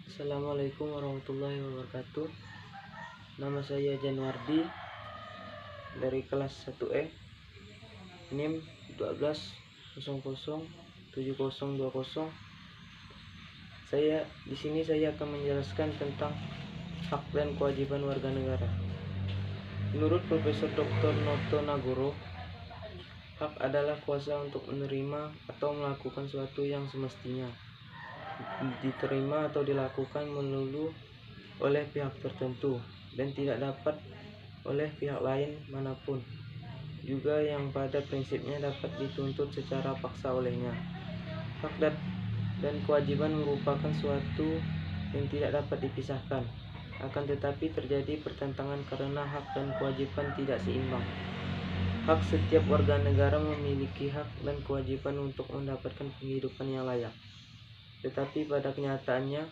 Assalamualaikum warahmatullahi wabarakatuh. Nama saya Januardi dari kelas 1E, NIM 12007020. Di sini saya akan menjelaskan tentang hak dan kewajiban warga negara. Menurut Profesor Dr. Noto Nagoro, hak adalah kuasa untuk menerima atau melakukan sesuatu yang semestinya diterima atau dilakukan melulu oleh pihak tertentu dan tidak dapat oleh pihak lain manapun, juga yang pada prinsipnya dapat dituntut secara paksa olehnya. Hak dan kewajiban merupakan suatu yang tidak dapat dipisahkan, akan tetapi terjadi pertentangan karena hak dan kewajiban tidak seimbang. Hak setiap warga negara memiliki hak dan kewajiban untuk mendapatkan penghidupan yang layak. Tetapi pada kenyataannya,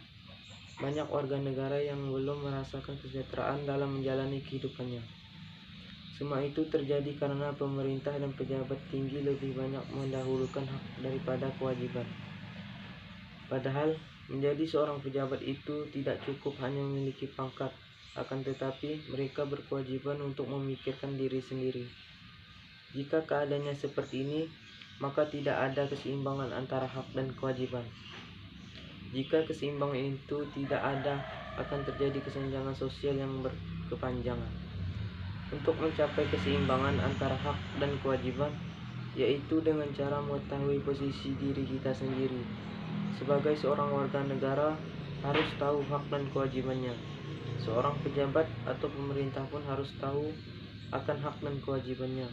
banyak warga negara yang belum merasakan kesejahteraan dalam menjalani kehidupannya. Semua itu terjadi karena pemerintah dan pejabat tinggi lebih banyak mendahulukan hak daripada kewajiban. Padahal, menjadi seorang pejabat itu tidak cukup hanya memiliki pangkat, akan tetapi mereka berkewajiban untuk memikirkan diri sendiri. Jika keadaannya seperti ini, maka tidak ada keseimbangan antara hak dan kewajiban. Jika keseimbangan itu tidak ada, akan terjadi kesenjangan sosial yang berkepanjangan. Untuk mencapai keseimbangan antara hak dan kewajiban, yaitu dengan cara mengetahui posisi diri kita sendiri. Sebagai seorang warga negara, harus tahu hak dan kewajibannya. Seorang pejabat atau pemerintah pun harus tahu akan hak dan kewajibannya,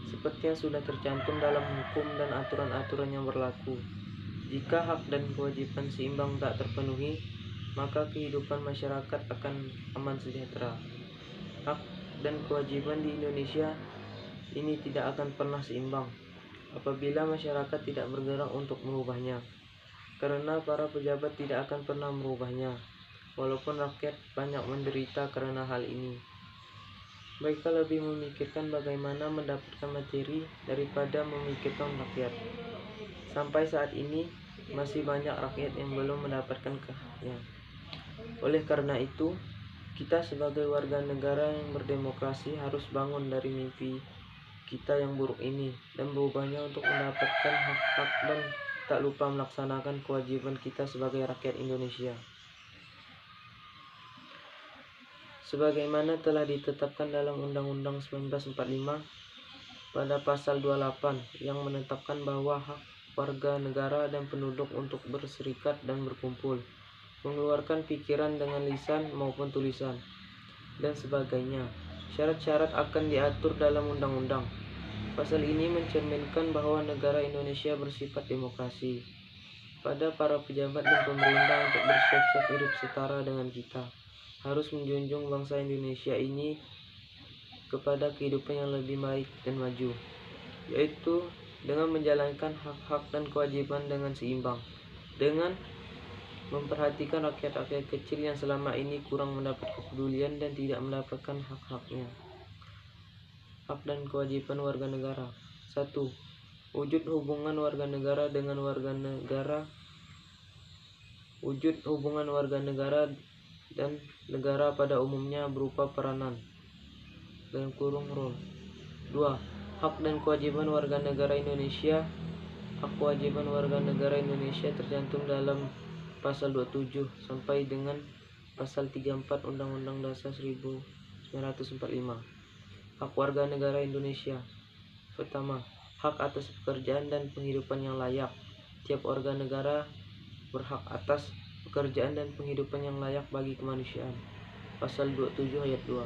seperti yang sudah tercantum dalam hukum dan aturan-aturan yang berlaku. Jika hak dan kewajiban seimbang tak terpenuhi, maka kehidupan masyarakat akan aman sejahtera. Hak dan kewajiban di Indonesia ini tidak akan pernah seimbang apabila masyarakat tidak bergerak untuk merubahnya, karena para pejabat tidak akan pernah merubahnya, walaupun rakyat banyak menderita karena hal ini. Mereka lebih memikirkan bagaimana mendapatkan materi daripada memikirkan rakyat. Sampai saat ini, masih banyak rakyat yang belum mendapatkan haknya. Oleh karena itu, kita sebagai warga negara yang berdemokrasi harus bangun dari mimpi kita yang buruk ini dan berubahnya untuk mendapatkan hak-hak dan tak lupa melaksanakan kewajiban kita sebagai rakyat Indonesia. Sebagaimana telah ditetapkan dalam Undang-Undang 1945 pada pasal 28 yang menetapkan bahwa hak warga negara dan penduduk untuk berserikat dan berkumpul, mengeluarkan pikiran dengan lisan maupun tulisan, dan sebagainya. Syarat-syarat akan diatur dalam undang-undang. Pasal ini mencerminkan bahwa negara Indonesia bersifat demokrasi. Pada para pejabat dan pemerintah untuk bersiap-siap hidup setara dengan kita, harus menjunjung bangsa Indonesia ini kepada kehidupan yang lebih baik dan maju, yaitu dengan menjalankan hak-hak dan kewajiban dengan seimbang, dengan memperhatikan rakyat-rakyat kecil yang selama ini kurang mendapat kepedulian dan tidak mendapatkan hak-haknya. Hak dan kewajiban warga negara. 1. Wujud hubungan warga negara dengan warga negara. Wujud hubungan warga negara dan negara pada umumnya berupa peranan (role). 2. Hak dan kewajiban warga negara Indonesia. Hak kewajiban warga negara Indonesia tercantum dalam pasal 27 sampai dengan pasal 34 Undang-Undang Dasar 1945. Hak warga negara Indonesia. Pertama, hak atas pekerjaan dan penghidupan yang layak. Tiap warga negara berhak atas pekerjaan dan penghidupan yang layak bagi kemanusiaan. Pasal 27 ayat 2.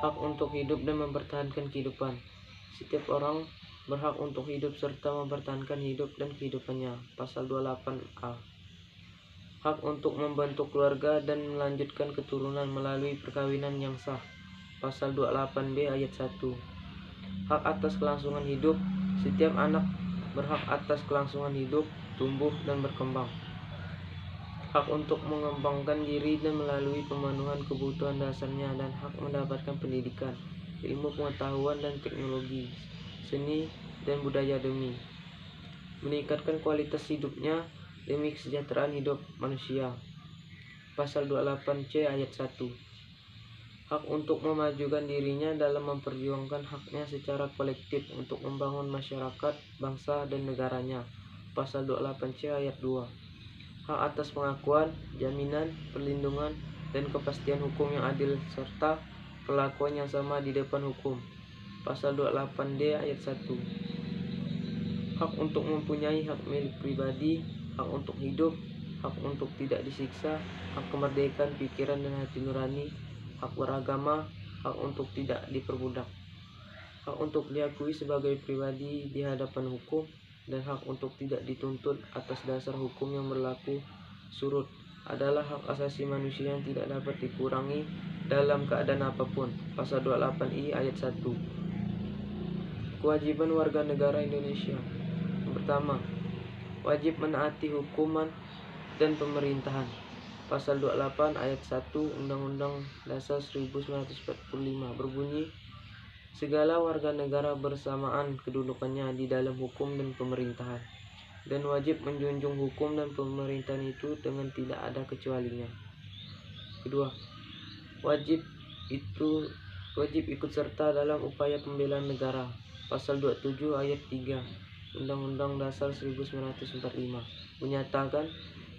Hak untuk hidup dan mempertahankan kehidupan. Setiap orang berhak untuk hidup serta mempertahankan hidup dan kehidupannya. Pasal 28A. Hak untuk membentuk keluarga dan melanjutkan keturunan melalui perkawinan yang sah. Pasal 28B ayat 1. Hak atas kelangsungan hidup. Setiap anak berhak atas kelangsungan hidup, tumbuh, dan berkembang. Hak untuk mengembangkan diri dan melalui pemenuhan kebutuhan dasarnya, dan hak mendapatkan pendidikan, ilmu pengetahuan dan teknologi, seni dan budaya meningkatkan kualitas hidupnya demi kesejahteraan hidup manusia. Pasal 28C ayat 1. Hak untuk memajukan dirinya dalam memperjuangkan haknya secara kolektif untuk membangun masyarakat, bangsa, dan negaranya. Pasal 28C ayat 2. Hak atas pengakuan, jaminan, perlindungan, dan kepastian hukum yang adil serta perlakuan yang sama di depan hukum. Pasal 28D ayat 1. Hak untuk mempunyai hak milik pribadi, hak untuk hidup, hak untuk tidak disiksa, hak kemerdekaan pikiran dan hati nurani, hak beragama, hak untuk tidak diperbudak, hak untuk diakui sebagai pribadi di hadapan hukum, dan hak untuk tidak dituntut atas dasar hukum yang berlaku surut adalah hak asasi manusia yang tidak dapat dikurangi dalam keadaan apapun. Pasal 28I ayat 1. Kewajiban warga negara Indonesia. Yang pertama, wajib menaati hukuman dan pemerintahan. Pasal 28 ayat 1 Undang-Undang Dasar 1945 berbunyi, segala warga negara bersamaan kedudukannya di dalam hukum dan pemerintahan, dan wajib menjunjung hukum dan pemerintahan itu dengan tidak ada kecualinya. Kedua, wajib ikut serta dalam upaya pembelaan negara. Pasal 27 ayat 3 Undang-Undang Dasar 1945 menyatakan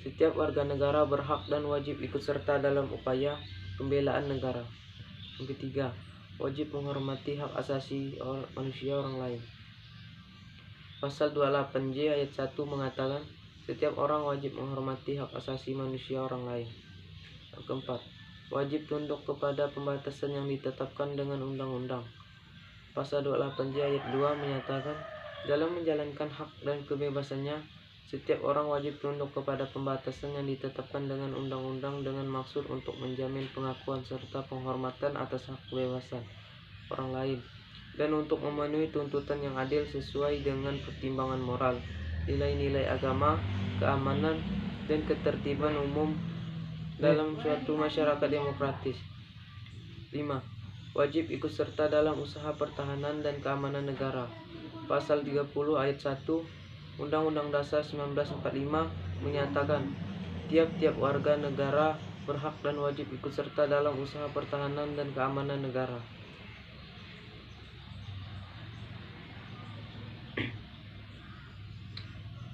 setiap warga negara berhak dan wajib ikut serta dalam upaya pembelaan negara. Yang ketiga, wajib menghormati hak asasi manusia orang lain. Pasal 28J ayat 1 mengatakan setiap orang wajib menghormati hak asasi manusia orang lain. Yang keempat, wajib tunduk kepada pembatasan yang ditetapkan dengan undang-undang. Pasal 28J ayat 2 menyatakan dalam menjalankan hak dan kebebasannya, setiap orang wajib tunduk kepada pembatasan yang ditetapkan dengan undang-undang dengan maksud untuk menjamin pengakuan serta penghormatan atas hak kebebasan orang lain, dan untuk memenuhi tuntutan yang adil sesuai dengan pertimbangan moral, nilai-nilai agama, keamanan, dan ketertiban umum dalam suatu masyarakat demokratis. 5. Wajib ikut serta dalam usaha pertahanan dan keamanan negara. Pasal 30 ayat 1 Undang-Undang Dasar 1945 menyatakan tiap-tiap warga negara berhak dan wajib ikut serta dalam usaha pertahanan dan keamanan negara.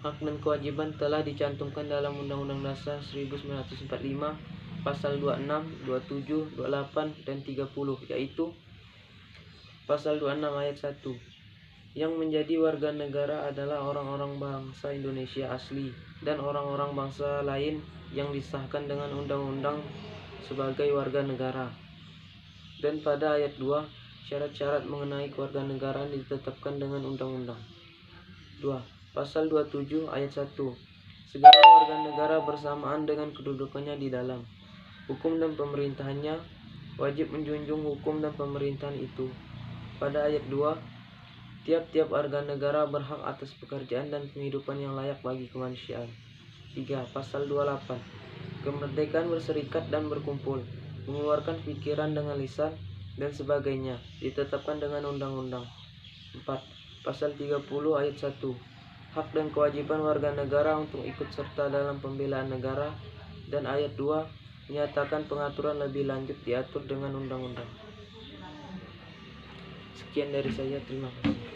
Hak dan kewajiban telah dicantumkan dalam Undang-Undang Dasar 1945 pasal 26, 27, 28, dan 30, yaitu pasal 26 ayat 1. Yang menjadi warga negara adalah orang-orang bangsa Indonesia asli dan orang-orang bangsa lain yang disahkan dengan undang-undang sebagai warga negara. Dan pada ayat 2, syarat-syarat mengenai kewarganegaraan ditetapkan dengan undang-undang. 2. Pasal 27 ayat 1. Segala warga negara bersamaan dengan kedudukannya di dalam hukum dan pemerintahannya, wajib menjunjung hukum dan pemerintahan itu. Pada ayat 2, tiap-tiap warga negara berhak atas pekerjaan dan penghidupan yang layak bagi kemanusiaan. 3. Pasal 28. Kemerdekaan berserikat dan berkumpul, mengeluarkan pikiran dengan lisan, dan sebagainya, ditetapkan dengan undang-undang. 4. Pasal 30 ayat 1. Hak dan kewajiban warga negara untuk ikut serta dalam pembelaan negara, dan ayat 2 menyatakan pengaturan lebih lanjut diatur dengan undang-undang. Sekian dari saya, terima kasih.